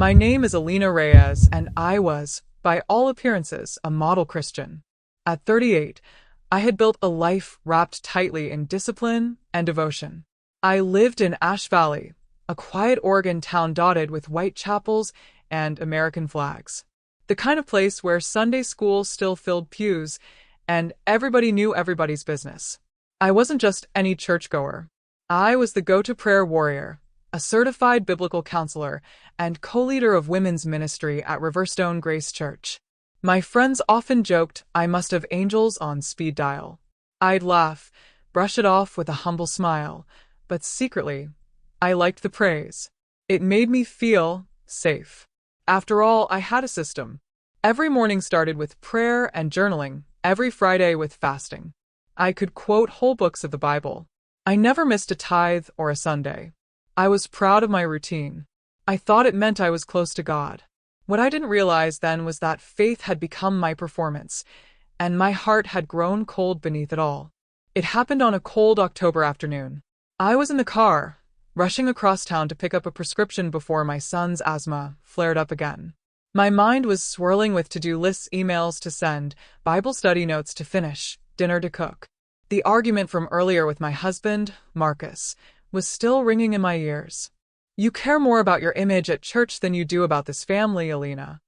My name is Alina Reyes, and I was, by all appearances, a model Christian. At 38, I had built a life wrapped tightly in discipline and devotion. I lived in Ash Valley, a quiet Oregon town dotted with white chapels and American flags. The kind of place where Sunday school still filled pews and everybody knew everybody's business. I wasn't just any churchgoer. I was the go-to prayer warrior, a certified biblical counselor, and co-leader of women's ministry at Riverstone Grace Church. My friends often joked I must have angels on speed dial. I'd laugh, brush it off with a humble smile, but secretly, I liked the praise. It made me feel safe. After all, I had a system. Every morning started with prayer and journaling, every Friday with fasting. I could quote whole books of the Bible. I never missed a tithe or a Sunday. I was proud of my routine. I thought it meant I was close to God. What I didn't realize then was that faith had become my performance, and my heart had grown cold beneath it all. It happened on a cold October afternoon. I was in the car, rushing across town to pick up a prescription before my son's asthma flared up again. My mind was swirling with to-do lists, emails to send, Bible study notes to finish, dinner to cook. The argument from earlier with my husband, Marcus, was still ringing in my ears. You care more about your image at church than you do about this family, Alina.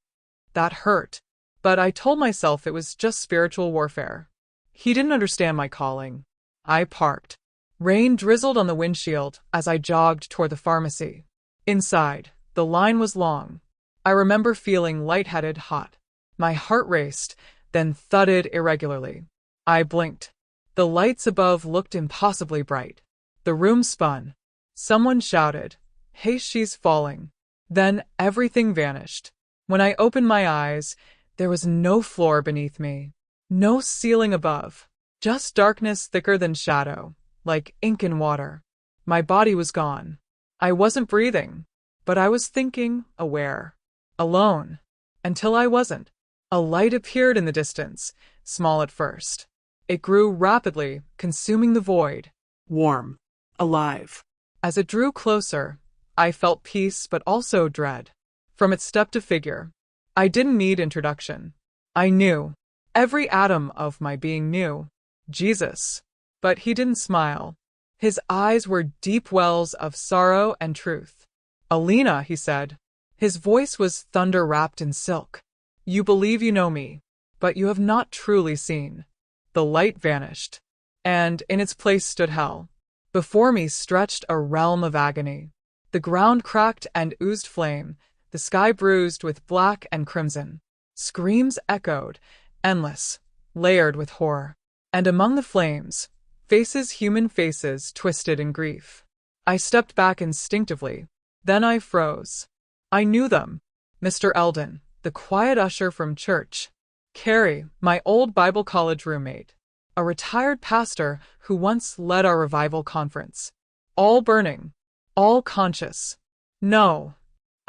That hurt. But I told myself it was just spiritual warfare. He didn't understand my calling. I parked. Rain drizzled on the windshield as I jogged toward the pharmacy. Inside, the line was long. I remember feeling lightheaded, hot. My heart raced, then thudded irregularly. I blinked. The lights above looked impossibly bright. The room spun. Someone shouted, "Hey, she's falling." Then everything vanished. When I opened my eyes, there was no floor beneath me, no ceiling above, just darkness thicker than shadow, like ink in water. My body was gone. I wasn't breathing, but I was thinking, aware, alone, until I wasn't. A light appeared in the distance, small at first. It grew rapidly, consuming the void. Warm. Alive. As it drew closer, I felt peace but also dread. From its step to figure, I didn't need introduction. I knew. Every atom of my being knew. Jesus. But he didn't smile. His eyes were deep wells of sorrow and truth. "Alina," he said. His voice was thunder wrapped in silk. "You believe you know me, but you have not truly seen." The light vanished, and in its place stood hell. Before me stretched a realm of agony. The ground cracked and oozed flame, the sky bruised with black and crimson. Screams echoed, endless, layered with horror. And among the flames, faces, human faces, twisted in grief. I stepped back instinctively. Then I froze. I knew them. Mr. Eldon, the quiet usher from church. Carrie, my old Bible college roommate. A retired pastor who once led our revival conference. All burning. All conscious. No.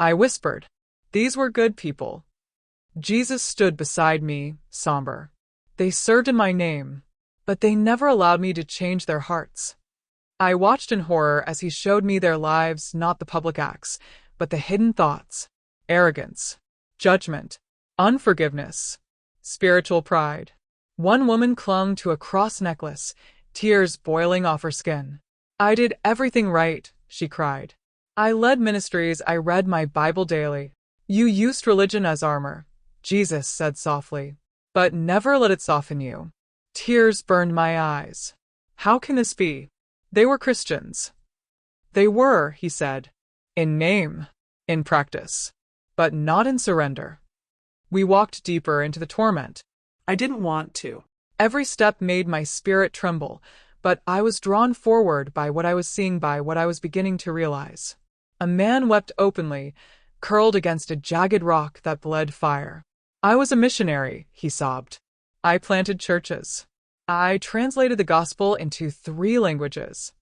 I whispered. These were good people. Jesus stood beside me, somber. They served in my name, but they never allowed me to change their hearts. I watched in horror as he showed me their lives, not the public acts, but the hidden thoughts. Arrogance. Judgment. Unforgiveness. Spiritual pride. One woman clung to a cross necklace, tears boiling off her skin. "I did everything right," she cried. "I led ministries, I read my Bible daily." "You used religion as armor," Jesus said softly, "but never let it soften you." Tears burned my eyes. How can this be? They were Christians. They were, he said, in name, in practice, but not in surrender. We walked deeper into the torment. I didn't want to. Every step made my spirit tremble, but I was drawn forward by what I was seeing, by what I was beginning to realize. A man wept openly, curled against a jagged rock that bled fire. "I was a missionary," he sobbed. "I planted churches. I translated the gospel into 3 languages."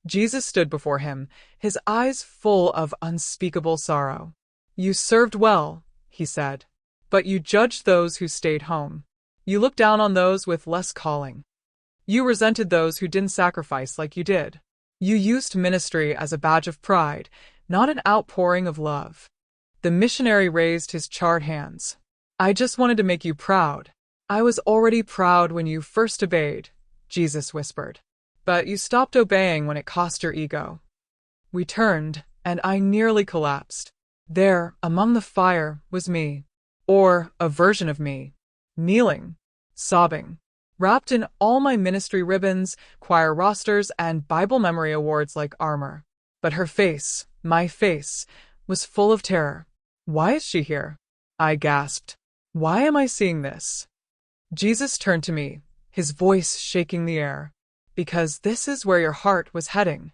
Jesus stood before him, his eyes full of unspeakable sorrow. "You served well," he said, "but you judged those who stayed home. You looked down on those with less calling. You resented those who didn't sacrifice like you did. You used ministry as a badge of pride, not an outpouring of love." The missionary raised his charred hands. I just wanted to make you proud. I was already proud when you first obeyed, Jesus whispered. But you stopped obeying when it cost your ego. We turned, and I nearly collapsed. There, among the fire, was me. Or a version of me. Kneeling. Sobbing. Wrapped in all my ministry ribbons, choir rosters, and Bible memory awards like armor. But her face, my face, was full of terror. Why is she here? I gasped. Why am I seeing this? Jesus turned to me, his voice shaking the air. Because this is where your heart was heading.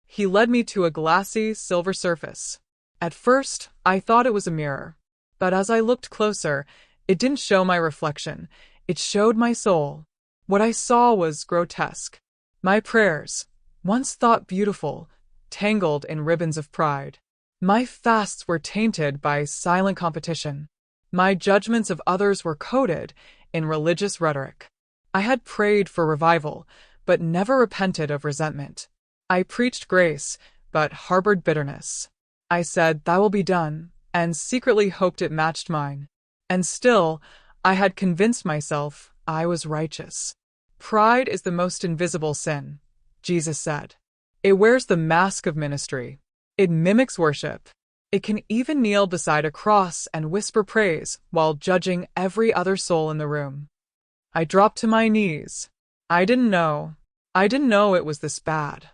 He led me to a glassy, silver surface. At first, I thought it was a mirror. But as I looked closer, it didn't show my reflection. It showed my soul. What I saw was grotesque. My prayers, once thought beautiful, tangled in ribbons of pride. My fasts were tainted by silent competition. My judgments of others were coded in religious rhetoric. I had prayed for revival, but never repented of resentment. I preached grace, but harbored bitterness. I said, "Thy will be done," and secretly hoped it matched mine. And still, I had convinced myself I was righteous. Pride is the most invisible sin, Jesus said. It wears the mask of ministry. It mimics worship. It can even kneel beside a cross and whisper praise while judging every other soul in the room. I dropped to my knees. I didn't know it was this bad.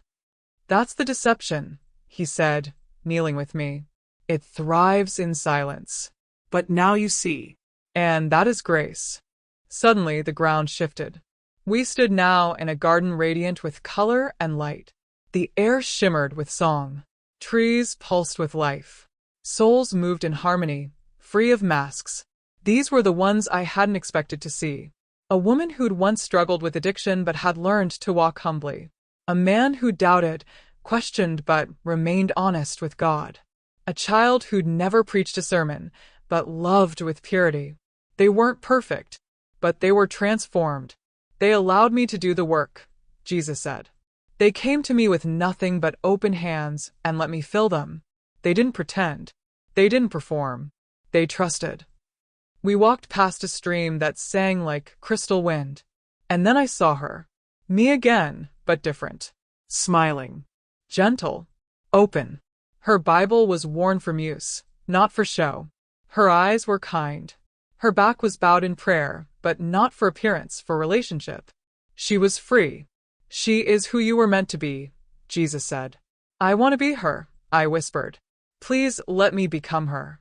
That's the deception, he said, kneeling with me. It thrives in silence. But now you see. And that is grace. Suddenly the ground shifted. We stood now in a garden radiant with color and light. The air shimmered with song. Trees pulsed with life. Souls moved in harmony, free of masks. These were the ones I hadn't expected to see. A woman who'd once struggled with addiction but had learned to walk humbly. A man who doubted, questioned but remained honest with God. A child who'd never preached a sermon, but loved with purity. They weren't perfect, but they were transformed. They allowed me to do the work, Jesus said. They came to me with nothing but open hands and let me fill them. They didn't pretend. They didn't perform. They trusted. We walked past a stream that sang like crystal wind. And then I saw her. Me again, but different. Smiling. Gentle. Open. Her Bible was worn from use, not for show. Her eyes were kind. Her back was bowed in prayer, but not for appearance, for relationship. She was free. She is who you were meant to be, Jesus said. I want to be her, I whispered. Please let me become her.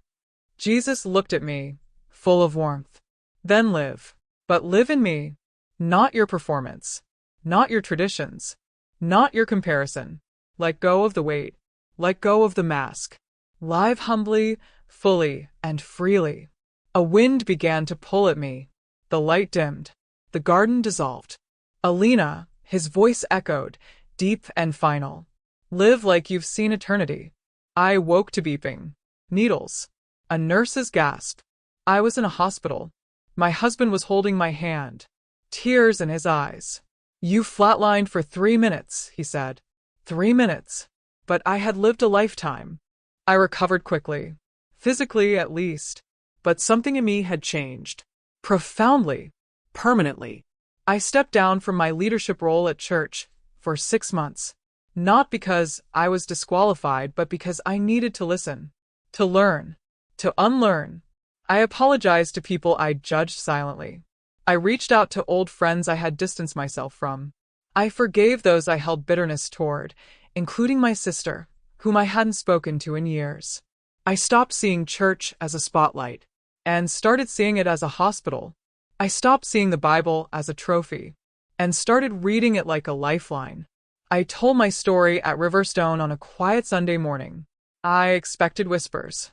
Jesus looked at me, full of warmth. Then live. But live in me. Not your performance. Not your traditions. Not your comparison. Let go of the weight. Let go of the mask. Live humbly, fully, and freely. A wind began to pull at me. The light dimmed. The garden dissolved. Alina, his voice echoed, deep and final. Live like you've seen eternity. I woke to beeping. Needles. A nurse's gasp. I was in a hospital. My husband was holding my hand. Tears in his eyes. You flatlined for 3 minutes, he said. 3 minutes. But I had lived a lifetime. I recovered quickly. Physically, at least. But something in me had changed. Profoundly. Permanently. I stepped down from my leadership role at church for 6 months. Not because I was disqualified, but because I needed to listen. To learn. To unlearn. I apologized to people I judged silently. I reached out to old friends I had distanced myself from. I forgave those I held bitterness toward, including my sister, whom I hadn't spoken to in years. I stopped seeing church as a spotlight, and started seeing it as a hospital. I stopped seeing the Bible as a trophy, and started reading it like a lifeline. I told my story at Riverstone on a quiet Sunday morning. I expected whispers.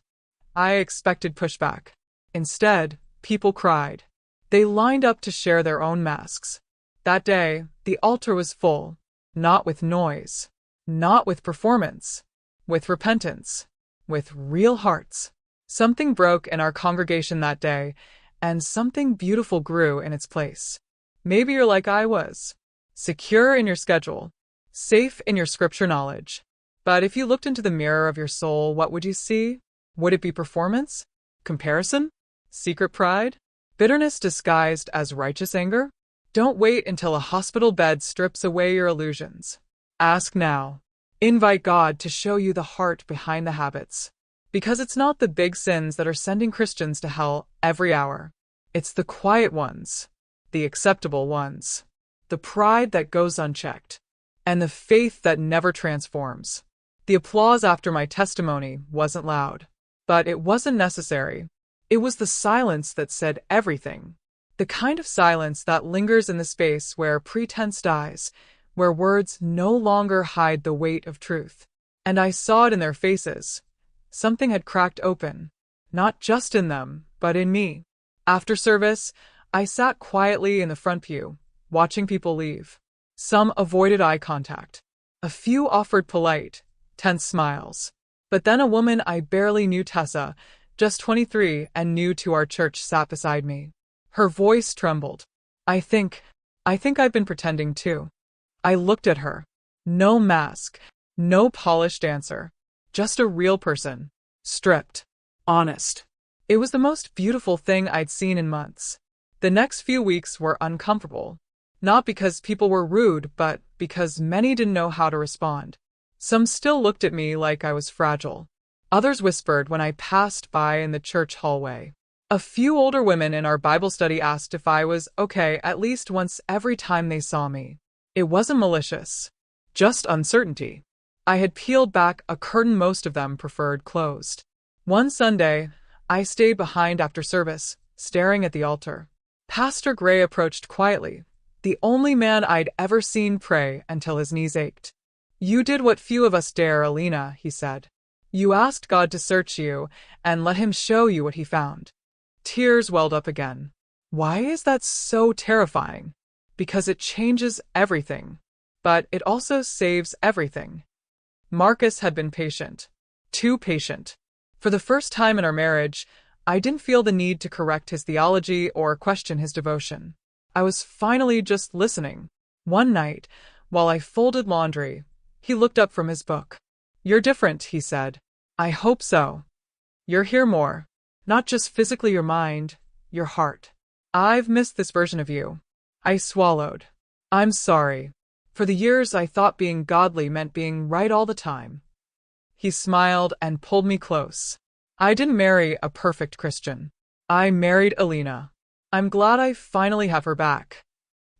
I expected pushback. Instead, people cried. They lined up to share their own masks. That day, the altar was full, not with noise, not with performance, with repentance, with real hearts. Something broke in our congregation that day, and something beautiful grew in its place. Maybe you're like I was, secure in your schedule, safe in your scripture knowledge. But if you looked into the mirror of your soul, what would you see? Would it be performance? Comparison? Secret pride? Bitterness disguised as righteous anger? Don't wait until a hospital bed strips away your illusions. Ask now. Invite God to show you the heart behind the habits. Because it's not the big sins that are sending Christians to hell every hour. It's the quiet ones, the acceptable ones, the pride that goes unchecked, and the faith that never transforms. The applause after my testimony wasn't loud, but it wasn't necessary. It was the silence that said everything. The kind of silence that lingers in the space where pretense dies, where words no longer hide the weight of truth. And I saw it in their faces. Something had cracked open, not just in them, but in me. After service, I sat quietly in the front pew, watching people leave. Some avoided eye contact. A few offered polite, tense smiles. But then a woman I barely knew, Tessa, just 23 and new to our church, sat beside me. Her voice trembled. I think I've been pretending too. I looked at her. No mask, no polished answer. Just a real person. Stripped. Honest. It was the most beautiful thing I'd seen in months. The next few weeks were uncomfortable. Not because people were rude, but because many didn't know how to respond. Some still looked at me like I was fragile. Others whispered when I passed by in the church hallway. A few older women in our Bible study asked if I was okay at least once every time they saw me. It wasn't malicious. Just uncertainty. I had peeled back a curtain most of them preferred closed. One Sunday, I stayed behind after service, staring at the altar. Pastor Gray approached quietly, the only man I'd ever seen pray until his knees ached. You did what few of us dare, Alina, he said. You asked God to search you and let him show you what he found. Tears welled up again. Why is that so terrifying? Because it changes everything. But it also saves everything. Marcus had been patient. Too patient. For the first time in our marriage, I didn't feel the need to correct his theology or question his devotion. I was finally just listening. One night, while I folded laundry, he looked up from his book. You're different, he said. I hope so. You're here more. Not just physically your mind, your heart. I've missed this version of you. I swallowed. I'm sorry. For the years I thought being godly meant being right all the time. He smiled and pulled me close. I didn't marry a perfect Christian. I married Alina. I'm glad I finally have her back.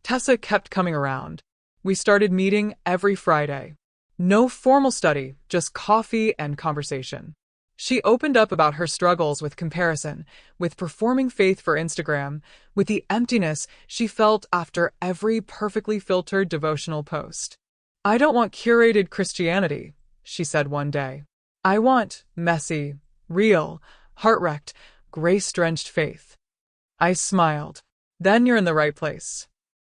Tessa kept coming around. We started meeting every Friday. No formal study, just coffee and conversation. She opened up about her struggles with comparison, with performing faith for Instagram, with the emptiness she felt after every perfectly filtered devotional post. I don't want curated Christianity, she said one day. I want messy, real, heart-wrecked, grace-drenched faith. I smiled. Then you're in the right place.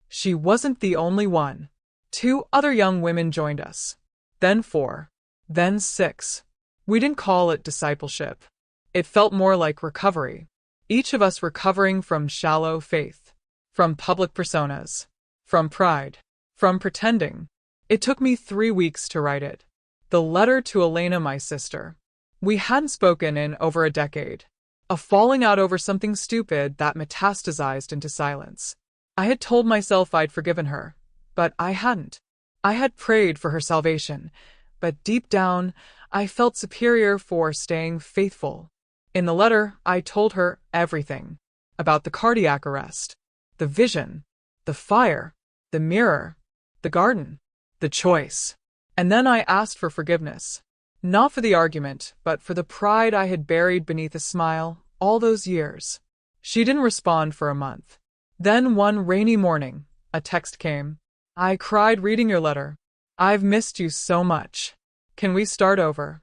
She wasn't the only one. 2 other young women joined us. Then 4. Then 6. We didn't call it discipleship. It felt more like recovery. Each of us recovering from shallow faith, from public personas, from pride, from pretending. It took me 3 weeks to write it. The letter to Elena, my sister. We hadn't spoken in over a decade. A falling out over something stupid that metastasized into silence. I had told myself I'd forgiven her, but I hadn't. I had prayed for her salvation, but deep down, I felt superior for staying faithful. In the letter, I told her everything. About the cardiac arrest, the vision, the fire, the mirror, the garden, the choice. And then I asked for forgiveness. Not for the argument, but for the pride I had buried beneath a smile all those years. She didn't respond for a month. Then one rainy morning, a text came. I cried reading your letter. I've missed you so much. Can we start over?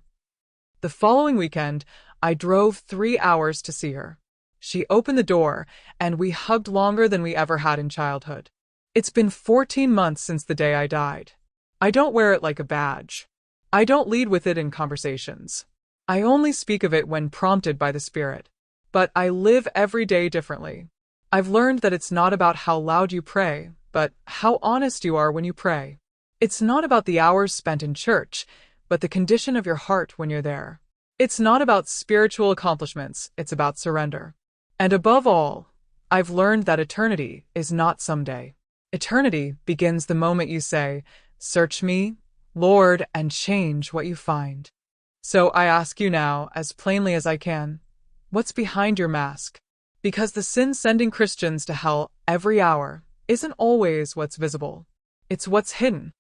The following weekend, I drove 3 hours to see her. She opened the door, and we hugged longer than we ever had in childhood. It's been 14 months since the day I died. I don't wear it like a badge. I don't lead with it in conversations. I only speak of it when prompted by the Spirit. But I live every day differently. I've learned that it's not about how loud you pray, but how honest you are when you pray. It's not about the hours spent in church, but the condition of your heart when you're there. It's not about spiritual accomplishments, it's about surrender. And above all, I've learned that eternity is not someday. Eternity begins the moment you say, "Search me, Lord, and change what you find." So I ask you now, as plainly as I can, what's behind your mask? Because the sin sending Christians to hell every hour isn't always what's visible. It's what's hidden.